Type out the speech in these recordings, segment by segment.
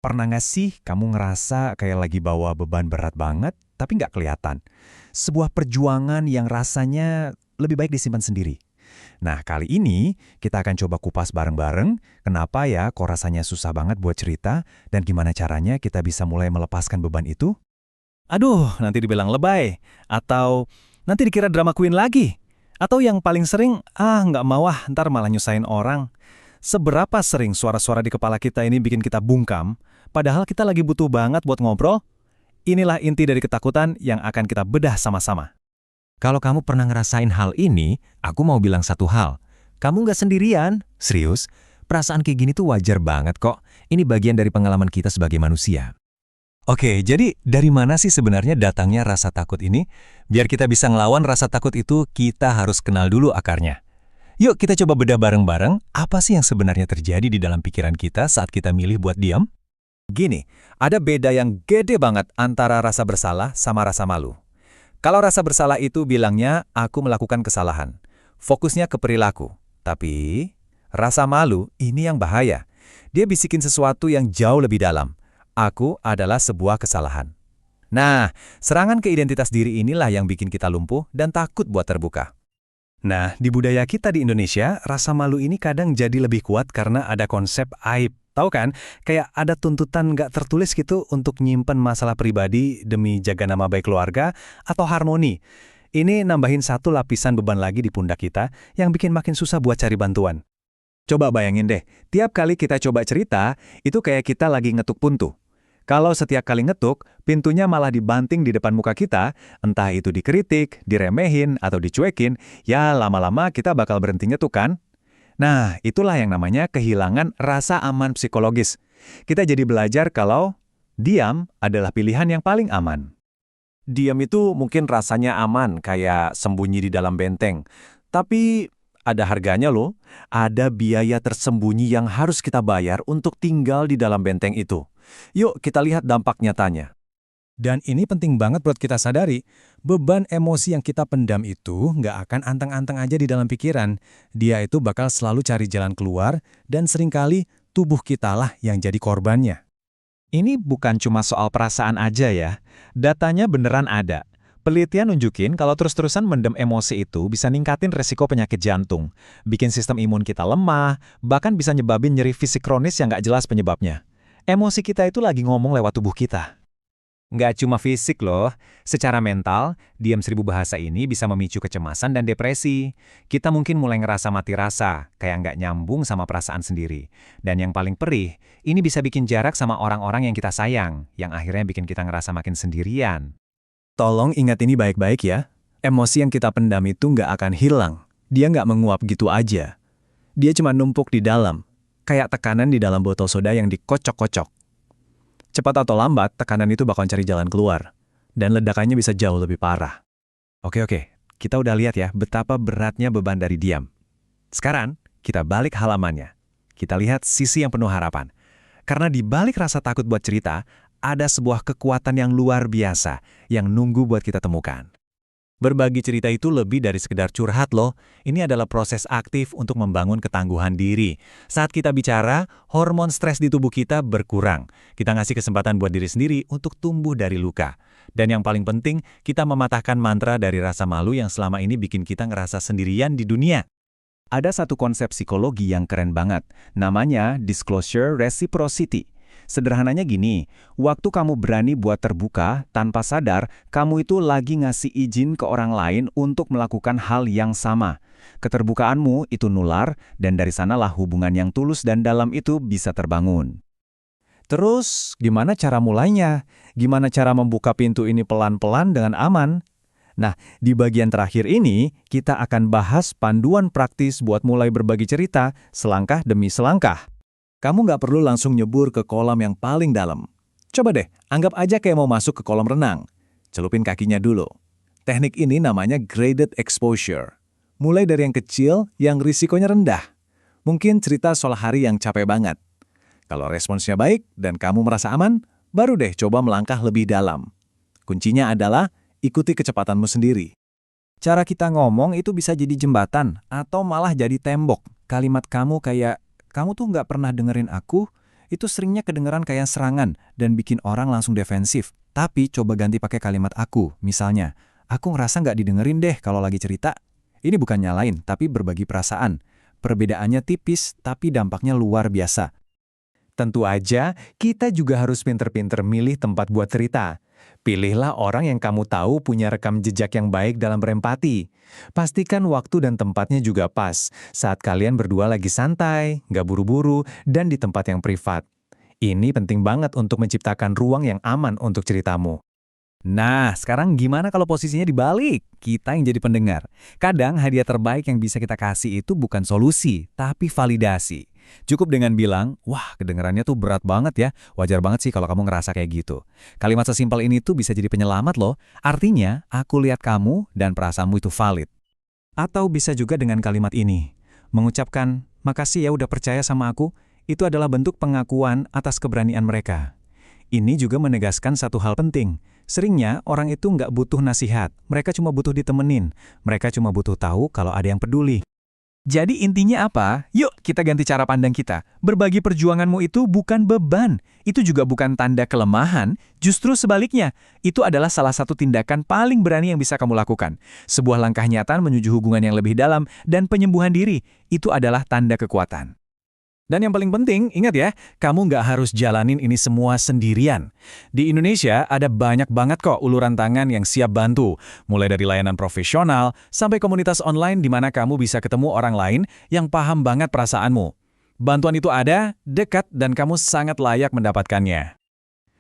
Pernah nggak sih kamu ngerasa kayak lagi bawa beban berat banget, tapi nggak kelihatan? Sebuah perjuangan yang rasanya lebih baik disimpan sendiri. Nah, kali ini kita akan coba kupas bareng-bareng kenapa ya kok rasanya susah banget buat cerita dan gimana caranya kita bisa mulai melepaskan beban itu. Aduh, nanti dibilang lebay. Atau nanti dikira drama queen lagi. Atau yang paling sering, nggak mau ntar malah nyusahin orang. Seberapa sering suara-suara di kepala kita ini bikin kita bungkam, padahal kita lagi butuh banget buat ngobrol? Inilah inti dari ketakutan yang akan kita bedah sama-sama. Kalau kamu pernah ngerasain hal ini, aku mau bilang satu hal. Kamu nggak sendirian, serius. Perasaan kayak gini tuh wajar banget kok. Ini bagian dari pengalaman kita sebagai manusia. Oke, jadi dari mana sih sebenarnya datangnya rasa takut ini? Biar kita bisa ngelawan rasa takut itu, kita harus kenal dulu akarnya. Yuk kita coba bedah bareng-bareng, apa sih yang sebenarnya terjadi di dalam pikiran kita saat kita milih buat diam? Gini, ada beda yang gede banget antara rasa bersalah sama rasa malu. Kalau rasa bersalah itu bilangnya, aku melakukan kesalahan. Fokusnya ke perilaku. Tapi, rasa malu ini yang bahaya. Dia bisikin sesuatu yang jauh lebih dalam. Aku adalah sebuah kesalahan. Nah, serangan ke identitas diri inilah yang bikin kita lumpuh dan takut buat terbuka. Nah, di budaya kita di Indonesia, rasa malu ini kadang jadi lebih kuat karena ada konsep aib. Tahu kan? Kayak ada tuntutan nggak tertulis gitu untuk nyimpen masalah pribadi demi jaga nama baik keluarga atau harmoni. Ini nambahin satu lapisan beban lagi di pundak kita yang bikin makin susah buat cari bantuan. Coba bayangin deh, tiap kali kita coba cerita, itu kayak kita lagi ngetuk pintu. Kalau setiap kali ngetuk, pintunya malah dibanting di depan muka kita, entah itu dikritik, diremehin, atau dicuekin, ya lama-lama kita bakal berhenti ngetuk kan? Nah, itulah yang namanya kehilangan rasa aman psikologis. Kita jadi belajar kalau diam adalah pilihan yang paling aman. Diam itu mungkin rasanya aman, kayak sembunyi di dalam benteng. Tapi ada harganya loh. Ada biaya tersembunyi yang harus kita bayar untuk tinggal di dalam benteng itu. Yuk kita lihat dampak nyatanya. Dan ini penting banget buat kita sadari, beban emosi yang kita pendam itu nggak akan anteng-anteng aja di dalam pikiran. Dia itu bakal selalu cari jalan keluar, dan seringkali tubuh kita lah yang jadi korbannya. Ini bukan cuma soal perasaan aja ya. Datanya beneran ada. Penelitian nunjukin kalau terus-terusan mendem emosi itu bisa ningkatin resiko penyakit jantung, bikin sistem imun kita lemah, bahkan bisa nyebabin nyeri fisik kronis yang nggak jelas penyebabnya. Emosi kita itu lagi ngomong lewat tubuh kita. Nggak cuma fisik loh, secara mental, diam 1000 bahasa ini bisa memicu kecemasan dan depresi. Kita mungkin mulai ngerasa mati rasa, kayak nggak nyambung sama perasaan sendiri. Dan yang paling perih, ini bisa bikin jarak sama orang-orang yang kita sayang, yang akhirnya bikin kita ngerasa makin sendirian. Tolong ingat ini baik-baik ya. Emosi yang kita pendam itu nggak akan hilang. Dia nggak menguap gitu aja. Dia cuma numpuk di dalam, kayak tekanan di dalam botol soda yang dikocok-kocok. Cepat atau lambat, tekanan itu bakal cari jalan keluar. Dan ledakannya bisa jauh lebih parah. Oke, kita udah lihat ya betapa beratnya beban dari diam. Sekarang, kita balik halamannya. Kita lihat sisi yang penuh harapan. Karena di balik rasa takut buat cerita, ada sebuah kekuatan yang luar biasa yang nunggu buat kita temukan. Berbagi cerita itu lebih dari sekedar curhat loh. Ini adalah proses aktif untuk membangun ketangguhan diri. Saat kita bicara, hormon stres di tubuh kita berkurang. Kita ngasih kesempatan buat diri sendiri untuk tumbuh dari luka. Dan yang paling penting, kita mematahkan mantra dari rasa malu yang selama ini bikin kita ngerasa sendirian di dunia. Ada satu konsep psikologi yang keren banget. Namanya disclosure reciprocity. Sederhananya gini, waktu kamu berani buat terbuka, tanpa sadar, kamu itu lagi ngasih izin ke orang lain untuk melakukan hal yang sama. Keterbukaanmu itu nular, dan dari sanalah hubungan yang tulus dan dalam itu bisa terbangun. Terus, gimana cara mulainya? Gimana cara membuka pintu ini pelan-pelan dengan aman? Nah, di bagian terakhir ini, kita akan bahas panduan praktis buat mulai berbagi cerita, selangkah demi selangkah. Kamu nggak perlu langsung nyebur ke kolam yang paling dalam. Coba deh, anggap aja kayak mau masuk ke kolam renang. Celupin kakinya dulu. Teknik ini namanya graded exposure. Mulai dari yang kecil, yang risikonya rendah. Mungkin cerita soal hari yang capek banget. Kalau responsnya baik dan kamu merasa aman, baru deh coba melangkah lebih dalam. Kuncinya adalah ikuti kecepatanmu sendiri. Cara kita ngomong itu bisa jadi jembatan atau malah jadi tembok. Kalimat kamu kayak, "Kamu tuh nggak pernah dengerin aku," itu seringnya kedengeran kayak serangan dan bikin orang langsung defensif. Tapi coba ganti pakai kalimat aku, misalnya, aku ngerasa nggak didengerin deh kalau lagi cerita. Ini bukan nyalain, tapi berbagi perasaan. Perbedaannya tipis, tapi dampaknya luar biasa. Tentu aja, kita juga harus pinter-pinter milih tempat buat cerita. Pilihlah orang yang kamu tahu punya rekam jejak yang baik dalam berempati. Pastikan waktu dan tempatnya juga pas, saat kalian berdua lagi santai, nggak buru-buru, dan di tempat yang privat. Ini penting banget untuk menciptakan ruang yang aman untuk ceritamu. Nah, sekarang gimana kalau posisinya dibalik? Kita yang jadi pendengar. Kadang hadiah terbaik yang bisa kita kasih itu bukan solusi, tapi validasi. Cukup dengan bilang, wah kedengarannya tuh berat banget ya, wajar banget sih kalau kamu ngerasa kayak gitu. Kalimat sesimpel ini tuh bisa jadi penyelamat loh, artinya aku lihat kamu dan perasaanmu itu valid. Atau bisa juga dengan kalimat ini, mengucapkan, makasih ya udah percaya sama aku, itu adalah bentuk pengakuan atas keberanian mereka. Ini juga menegaskan satu hal penting. Seringnya orang itu nggak butuh nasihat, mereka cuma butuh ditemenin. Mereka cuma butuh tahu kalau ada yang peduli. Jadi intinya apa? Yuk kita ganti cara pandang kita. Berbagi perjuanganmu itu bukan beban. Itu juga bukan tanda kelemahan. Justru sebaliknya, itu adalah salah satu tindakan paling berani yang bisa kamu lakukan. Sebuah langkah nyata menuju hubungan yang lebih dalam dan penyembuhan diri. Itu adalah tanda kekuatan. Dan yang paling penting, ingat ya, kamu nggak harus jalanin ini semua sendirian. Di Indonesia ada banyak banget kok uluran tangan yang siap bantu. Mulai dari layanan profesional, sampai komunitas online di mana kamu bisa ketemu orang lain yang paham banget perasaanmu. Bantuan itu ada, dekat, dan kamu sangat layak mendapatkannya.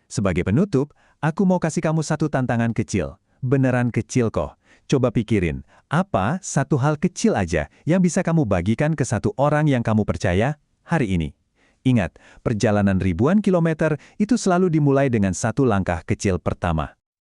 Sebagai penutup, aku mau kasih kamu satu tantangan kecil. Beneran kecil kok. Coba pikirin, apa satu hal kecil aja yang bisa kamu bagikan ke satu orang yang kamu percaya hari ini? Ingat, perjalanan ribuan kilometer itu selalu dimulai dengan satu langkah kecil pertama.